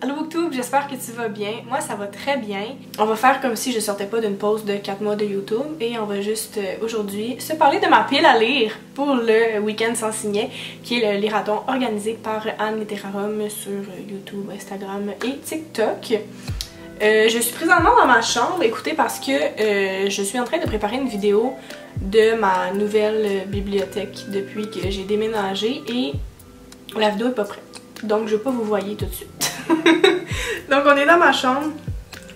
Allô Booktube, j'espère que tu vas bien. Moi ça va très bien. On va faire comme si je sortais pas d'une pause de 4 mois de YouTube et on va juste aujourd'hui se parler de ma pile à lire pour le week-end sans signet qui est le lirathon organisé par Anne Literarum sur YouTube, Instagram et TikTok. Je suis présentement dans ma chambre, écoutez, parce que je suis en train de préparer une vidéo de ma nouvelle bibliothèque depuis que j'ai déménagé et la vidéo est pas prête. Donc je vais pas vous voyer tout de suite. Donc on est dans ma chambre.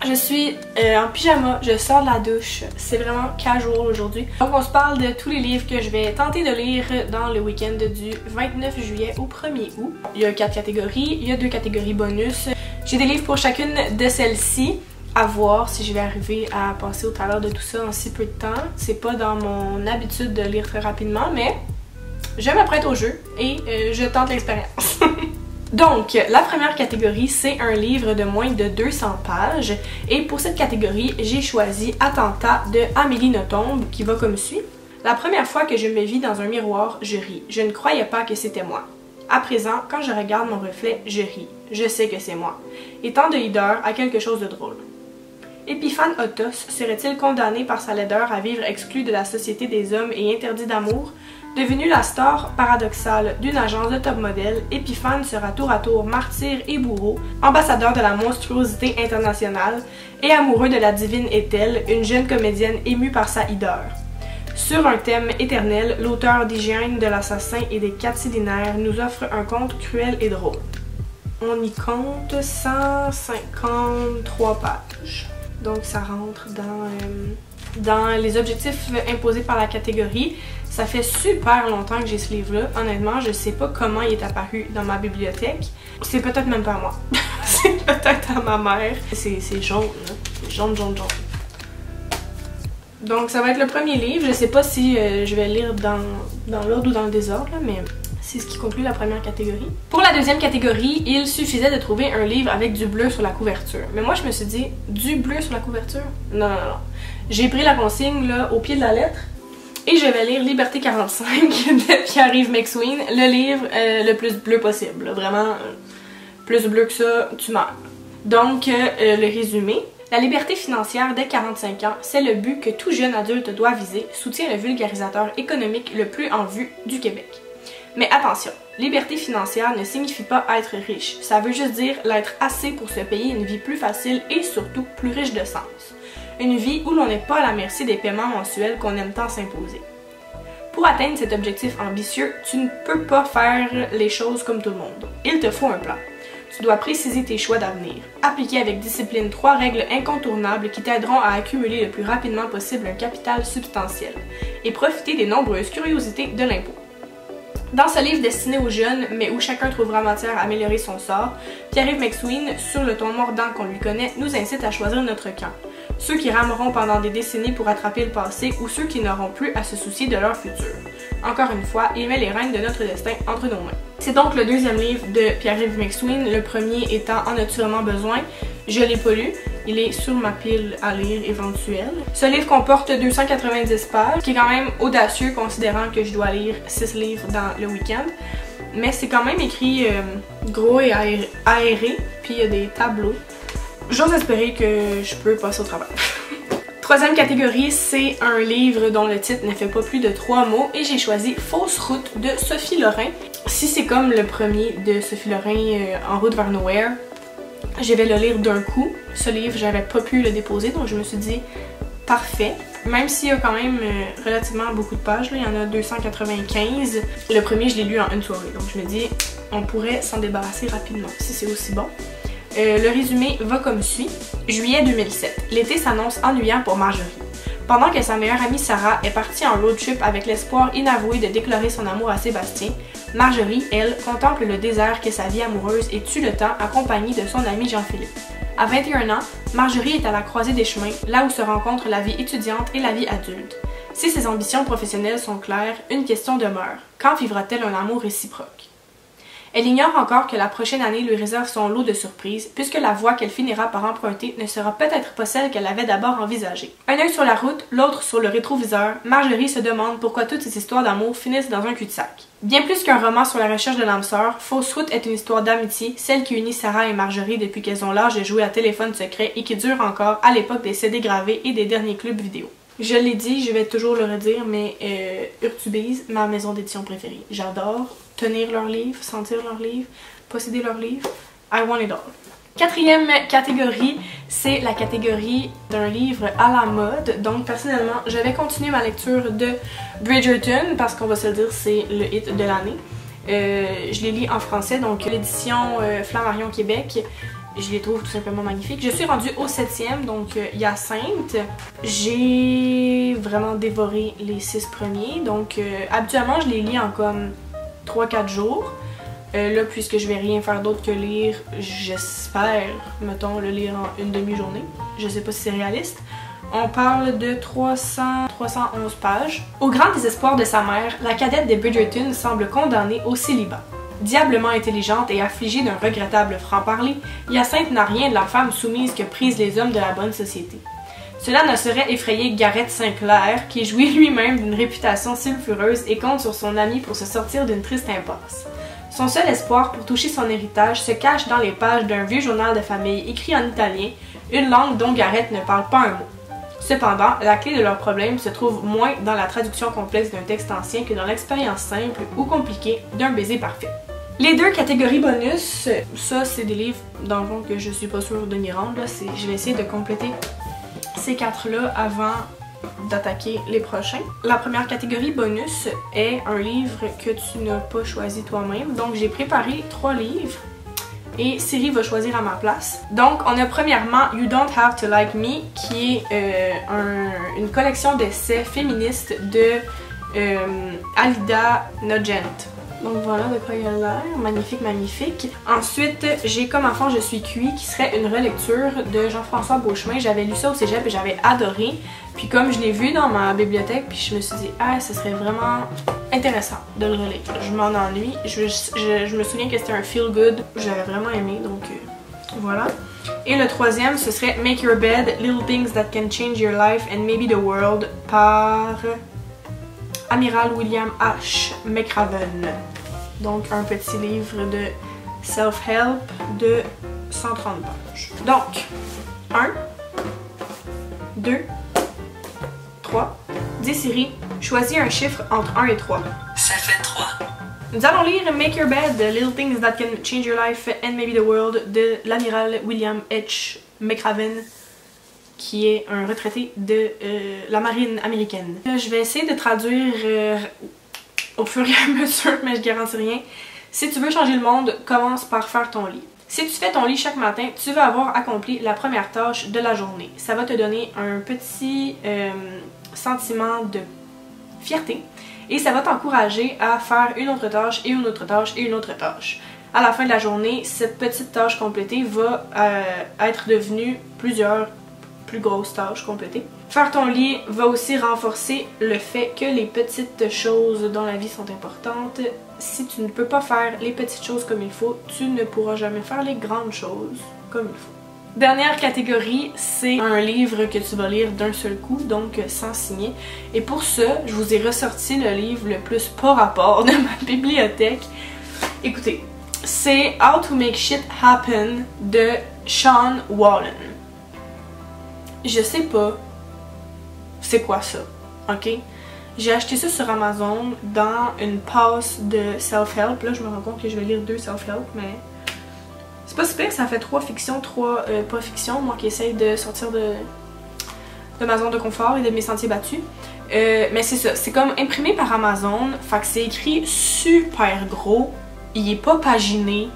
Je suis en pyjama, je sors de la douche. C'est vraiment casual aujourd'hui. Donc on se parle de tous les livres que je vais tenter de lire dans le week-end du 29 juillet au 1er août. Il y a 4 catégories, il y a 2 catégories bonus. J'ai des livres pour chacune de celles-ci. À voir si je vais arriver à passer au travers de tout ça en si peu de temps. C'est pas dans mon habitude de lire très rapidement, mais je m'apprête au jeu et je tente l'expérience. Donc, la première catégorie, c'est un livre de moins de 200 pages. Et pour cette catégorie, j'ai choisi Attentat de Amélie Nothomb, qui va comme suit. La première fois que je me vis dans un miroir, je ris. Je ne croyais pas que c'était moi. À présent, quand je regarde mon reflet, je ris. Je sais que c'est moi. Et tant de hideur a quelque chose de drôle. Épiphane Otos serait-il condamné par sa laideur à vivre exclu de la société des hommes et interdit d'amour? Devenu la star paradoxale d'une agence de top modèle, Épiphane sera tour à tour martyr et bourreau, ambassadeur de la monstruosité internationale et amoureux de la divine Ethel, une jeune comédienne émue par sa hideur. Sur un thème éternel, l'auteur d'Hygiène de l'assassin et des Catilinaires nous offre un conte cruel et drôle. On y compte 153 pages. Donc ça rentre dans les objectifs imposés par la catégorie. Ça fait super longtemps que j'ai ce livre-là. Honnêtement, je sais pas comment il est apparu dans ma bibliothèque. C'est peut-être même pas à moi. C'est peut-être à ma mère. C'est jaune, là. C'est jaune, jaune, jaune. Donc ça va être le premier livre. Je sais pas si je vais lire dans l'ordre ou dans le désordre, là, mais c'est ce qui conclut la première catégorie. Pour la deuxième catégorie, il suffisait de trouver un livre avec du bleu sur la couverture. Mais moi, je me suis dit, du bleu sur la couverture? Non, non, non. J'ai pris la consigne là, au pied de la lettre et je vais lire Liberté 45 de Pierre-Yves McSween, le livre le plus bleu possible. Vraiment, plus bleu que ça, tu meurs. Donc, le résumé. La liberté financière dès 45 ans, c'est le but que tout jeune adulte doit viser, soutient le vulgarisateur économique le plus en vue du Québec. Mais attention, liberté financière ne signifie pas être riche. Ça veut juste dire l'être assez pour se payer une vie plus facile et surtout plus riche de sens. Une vie où l'on n'est pas à la merci des paiements mensuels qu'on aime tant s'imposer. Pour atteindre cet objectif ambitieux, tu ne peux pas faire les choses comme tout le monde. Il te faut un plan. Tu dois préciser tes choix d'avenir, appliquer avec discipline 3 règles incontournables qui t'aideront à accumuler le plus rapidement possible un capital substantiel et profiter des nombreuses curiosités de l'impôt. Dans ce livre destiné aux jeunes, mais où chacun trouvera matière à améliorer son sort, Pierre-Yves McSween, sur le ton mordant qu'on lui connaît, nous incite à choisir notre camp. Ceux qui rameront pendant des décennies pour attraper le passé ou ceux qui n'auront plus à se soucier de leur futur. Encore une fois, il met les rênes de notre destin entre nos mains. C'est donc le deuxième livre de Pierre-Yves McSween, le premier étant En as-tu vraiment besoin? Je l'ai pas lu, il est sur ma pile à lire éventuelle. Ce livre comporte 290 pages, qui est quand même audacieux considérant que je dois lire 6 livres dans le week-end. Mais c'est quand même écrit gros et aéré, puis il y a des tableaux. J'ose espérer que je peux passer au travail. Troisième catégorie, c'est un livre dont le titre ne fait pas plus de 3 mots et j'ai choisi Fausse route de Sophie Lorrain. Si c'est comme le premier de Sophie Lorrain, En route vers nowhere, je vais le lire d'un coup. Ce livre, j'avais pas pu le déposer, donc je me suis dit parfait. Même s'il y a quand même relativement beaucoup de pages, là, il y en a 295. Le premier, je l'ai lu en une soirée, donc je me dis on pourrait s'en débarrasser rapidement si c'est aussi bon. Le résumé va comme suit. Juillet 2007. L'été s'annonce ennuyant pour Marjorie. Pendant que sa meilleure amie Sarah est partie en road trip avec l'espoir inavoué de déclarer son amour à Sébastien, Marjorie, elle, contemple le désert qu'est sa vie amoureuse et tue le temps accompagnée de son ami Jean-Philippe. À 21 ans, Marjorie est à la croisée des chemins, là où se rencontrent la vie étudiante et la vie adulte. Si ses ambitions professionnelles sont claires, une question demeure. Quand vivra-t-elle un amour réciproque? Elle ignore encore que la prochaine année lui réserve son lot de surprises, puisque la voie qu'elle finira par emprunter ne sera peut-être pas celle qu'elle avait d'abord envisagée. Un œil sur la route, l'autre sur le rétroviseur, Marjorie se demande pourquoi toutes ces histoires d'amour finissent dans un cul-de-sac. Bien plus qu'un roman sur la recherche de l'âme sœur, Fausse route est une histoire d'amitié, celle qui unit Sarah et Marjorie depuis qu'elles ont l'âge de jouer à téléphone secret et qui dure encore à l'époque des CD gravés et des derniers clubs vidéo. Je l'ai dit, je vais toujours le redire, mais Urtubise, ma maison d'édition préférée. J'adore tenir leurs livres, sentir leurs livres, posséder leurs livres. I want it all. Quatrième catégorie, c'est la catégorie d'un livre à la mode. Donc personnellement, je vais continuer ma lecture de Bridgerton parce qu'on va se le dire, c'est le hit de l'année. Je les lis en français, donc l'édition Flammarion Québec. Je les trouve tout simplement magnifiques. Je suis rendue au 7e, donc Hyacinthe. J'ai vraiment dévoré les 6 premiers. Donc habituellement, je les lis en comme 3-4 jours. Là, puisque je vais rien faire d'autre que lire, j'espère, mettons, le lire en une demi-journée. Je sais pas si c'est réaliste. On parle de 311 pages. Au grand désespoir de sa mère, la cadette des Bridgerton semble condamnée au célibat. Diablement intelligente et affligée d'un regrettable franc-parler, Hyacinthe n'a rien de la femme soumise que prisent les hommes de la bonne société. Cela ne saurait effrayer Garrett Sinclair, qui jouit lui-même d'une réputation sulfureuse et compte sur son ami pour se sortir d'une triste impasse. Son seul espoir pour toucher son héritage se cache dans les pages d'un vieux journal de famille écrit en italien, une langue dont Garrett ne parle pas un mot. Cependant, la clé de leur problème se trouve moins dans la traduction complexe d'un texte ancien que dans l'expérience simple ou compliquée d'un baiser parfait. Les 2 catégories bonus, ça c'est des livres dans le fond que je suis pas sûre de m'y rendre. Je vais essayer de compléter ces 4-là avant d'attaquer les prochains. La première catégorie bonus est un livre que tu n'as pas choisi toi-même. Donc j'ai préparé 3 livres et Siri va choisir à ma place. Donc on a premièrement You Don't Have to Like Me qui est une collection d'essais féministes de Alida Nugent. Donc voilà de quoi il a l'air, magnifique, magnifique. Ensuite, j'ai Comme enfant je suis cuit qui serait une relecture de Jean-François Beauchemin. J'avais lu ça au cégep et j'avais adoré. Puis comme je l'ai vu dans ma bibliothèque, puis je me suis dit ah ce serait vraiment intéressant de le relire. Je m'en ennuie, je me souviens que c'était un feel good, j'avais vraiment aimé donc voilà. Et le troisième ce serait Make Your Bed, Little Things That Can Change Your Life and Maybe the World par Amiral William H. McRaven. Donc un petit livre de self-help de 130 pages. Donc 1, 2, 3. Dis Siri, choisis un chiffre entre 1 et 3. Ça fait 3. Nous allons lire Make Your Bed, Little Things That Can Change Your Life and Maybe the World de l'amiral William H. McRaven, qui est un retraité de la marine américaine. Je vais essayer de traduire au fur et à mesure, mais je garantis rien. Si tu veux changer le monde, commence par faire ton lit. Si tu fais ton lit chaque matin, tu vas avoir accompli la première tâche de la journée. Ça va te donner un petit sentiment de fierté et ça va t'encourager à faire une autre tâche et une autre tâche et une autre tâche. À la fin de la journée, cette petite tâche complétée va être devenue plusieurs plus grosses tâches complétées. Faire ton lit va aussi renforcer le fait que les petites choses dans la vie sont importantes. Si tu ne peux pas faire les petites choses comme il faut, tu ne pourras jamais faire les grandes choses comme il faut. Dernière catégorie, c'est un livre que tu vas lire d'un seul coup, donc sans signer. Et pour ça, je vous ai ressorti le livre le plus pas rapport de ma bibliothèque. Écoutez, c'est How to Make Shit Happen de Sean Wallen. Je sais pas c'est quoi ça, ok? J'ai acheté ça sur Amazon dans une passe de self-help. Là, je me rends compte que je vais lire 2 self-help, mais c'est pas super, ça fait 3 fictions, 3 pas fictions, moi qui essaye de sortir de ma zone de confort et de mes sentiers battus. Mais c'est ça, c'est comme imprimé par Amazon, fait que c'est écrit super gros, il est pas paginé.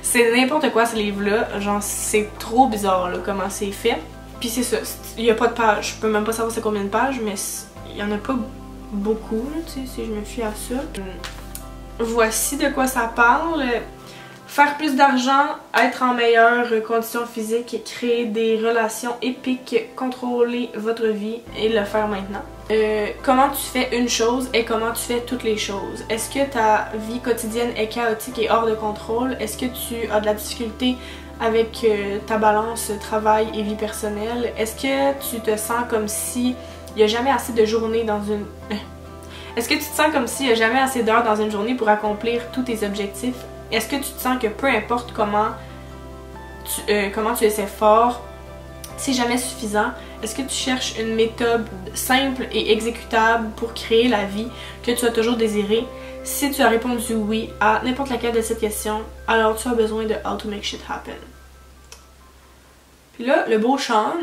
C'est n'importe quoi ce livre-là, genre c'est trop bizarre là, comment c'est fait. Puis c'est ça, il n'y a pas de page, je peux même pas savoir c'est combien de pages, mais il y en a pas beaucoup, tu sais, si je me fie à ça. Voici de quoi ça parle. Faire plus d'argent, être en meilleure condition physique, créer des relations épiques, contrôler votre vie et le faire maintenant. comment tu fais une chose et comment tu fais toutes les choses. Est-ce que ta vie quotidienne est chaotique et hors de contrôle? Est-ce que tu as de la difficulté avec ta balance travail et vie personnelle? Est-ce que tu te sens comme si il n'y a jamais assez de journées dans une... Est-ce que tu te sens comme s'il n'y a jamais assez d'heures dans une journée pour accomplir tous tes objectifs? Est-ce que tu te sens que peu importe comment tu essaies fort, c'est jamais suffisant? Est-ce que tu cherches une méthode simple et exécutable pour créer la vie que tu as toujours désirée? Si tu as répondu oui à n'importe laquelle de ces questions, alors tu as besoin de How to Make Shit Happen. Puis là, le beau Sean,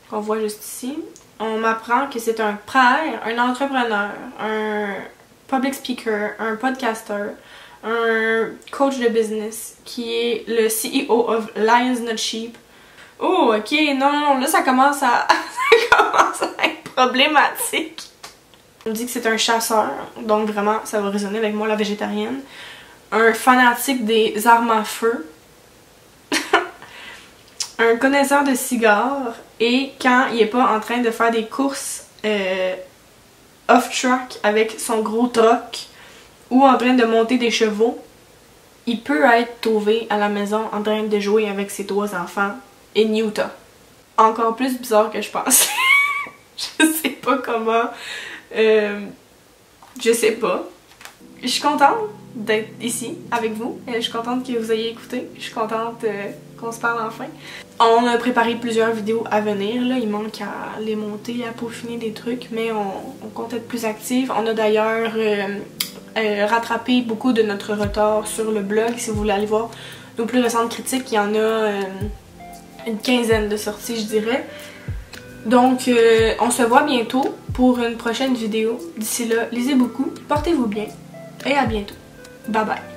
qu'on voit juste ici, on m'apprend que c'est un père, un entrepreneur, un public speaker, un podcaster, un coach de business qui est le CEO of Lions Not Sheep. Oh, ok, non, là ça commence à être problématique. On me dit que c'est un chasseur, donc vraiment ça va résonner avec moi, la végétarienne. Un fanatique des armes à feu. Un connaisseur de cigares. Et quand il est pas en train de faire des courses off-track avec son gros truck ou en train de monter des chevaux, il peut être trouvé à la maison en train de jouer avec ses 3 enfants in Utah. Encore plus bizarre que je pensais. Je sais pas comment. Je sais pas. Je suis contente d'être ici avec vous. Je suis contente que vous ayez écouté. Je suis contente qu'on se parle enfin. On a préparé plusieurs vidéos à venir. Là. Il manque à les monter, à peaufiner des trucs, mais on compte être plus actifs. On a d'ailleurs rattrapé beaucoup de notre retard sur le blog. Si vous voulez aller voir nos plus récentes critiques, il y en a une quinzaine de sorties, je dirais. Donc, on se voit bientôt pour une prochaine vidéo. D'ici là, lisez beaucoup, portez-vous bien et à bientôt. Bye bye!